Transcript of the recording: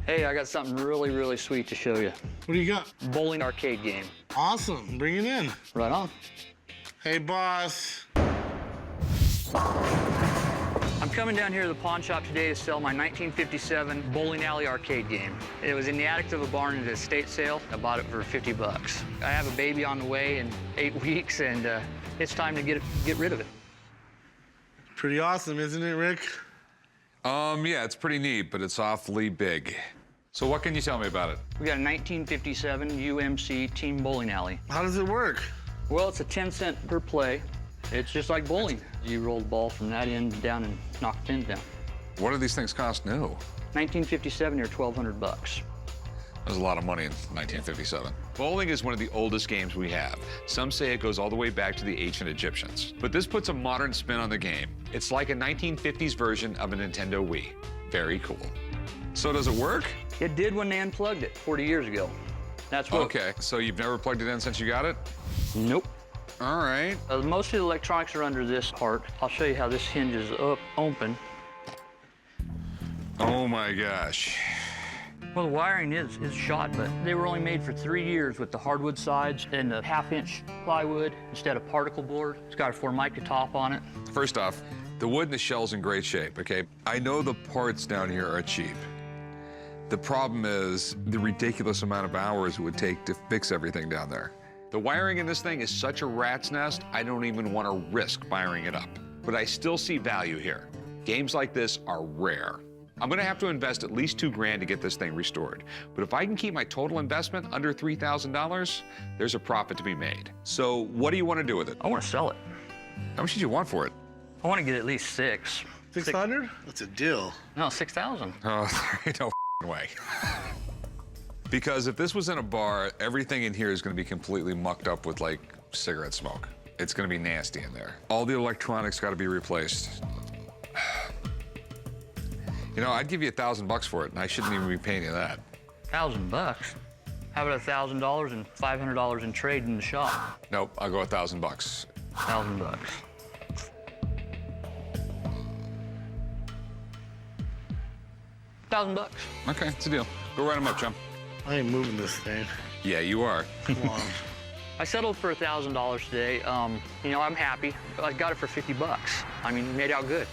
Hey, I got something really, really sweet to show you. What do you got? Bowling arcade game. Awesome. Bring it in. Right on. Hey, boss. I'm coming down here to the pawn shop today to sell my 1957 bowling alley arcade game. It was in the attic of a barn at a estate sale. I bought it for 50 bucks. I have a baby on the way in 8 weeks, and it's time to get rid of it. Pretty awesome, isn't it, Rick? Yeah, it's pretty neat, but it's awfully big. So what can you tell me about it? We got a 1957 UMC Team Bowling Alley. How does it work? Well, it's a 10 cent per play. It's just like bowling. You roll the ball from that end down and knock pins down. What do these things cost new? 1957, you're 1,200 bucks. There's a lot of money in 1957. Bowling is one of the oldest games we have. Some say it goes all the way back to the ancient Egyptians. But this puts a modern spin on the game. It's like a 1950s version of a Nintendo Wii. Very cool. So does it work? It did when they unplugged it 40 years ago. That's what. Okay, so you've never plugged it in since you got it? Nope. All right. Most of the electronics are under this part. I'll show you how this hinge is open. Oh my gosh. Well, the wiring is shot, but they were only made for 3 years with the hardwood sides and the half-inch plywood instead of particle board. It's got a Formica top on it. First off, the wood and the shell's in great shape, okay? I know the parts down here are cheap. The problem is the ridiculous amount of hours it would take to fix everything down there. The wiring in this thing is such a rat's nest, I don't even want to risk firing it up. But I still see value here. Games like this are rare. I'm gonna have to invest at least $2 grand to get this thing restored. But if I can keep my total investment under $3,000, there's a profit to be made. So what do you want to do with it? I want to sell it. How much did you want for it? I want to get at least 6. 600? That's a deal. No, 6,000. Oh, there ain't no way. Because if this was in a bar, everything in here is gonna be completely mucked up with like cigarette smoke. It's gonna be nasty in there. All the electronics gotta be replaced. You know, I'd give you $1,000 for it, and I shouldn't even be paying you that. 1,000 bucks. How about $1,000 and $500 in trade in the shop? Nope, I'll go $1,000. 1,000 bucks. $1,000 bucks. Okay, it's a deal. Go write them up, chum. I ain't moving this thing. Yeah, you are. Come on. I settled for $1,000 today. You know, I'm happy. I got it for 50 bucks. I mean, made out good.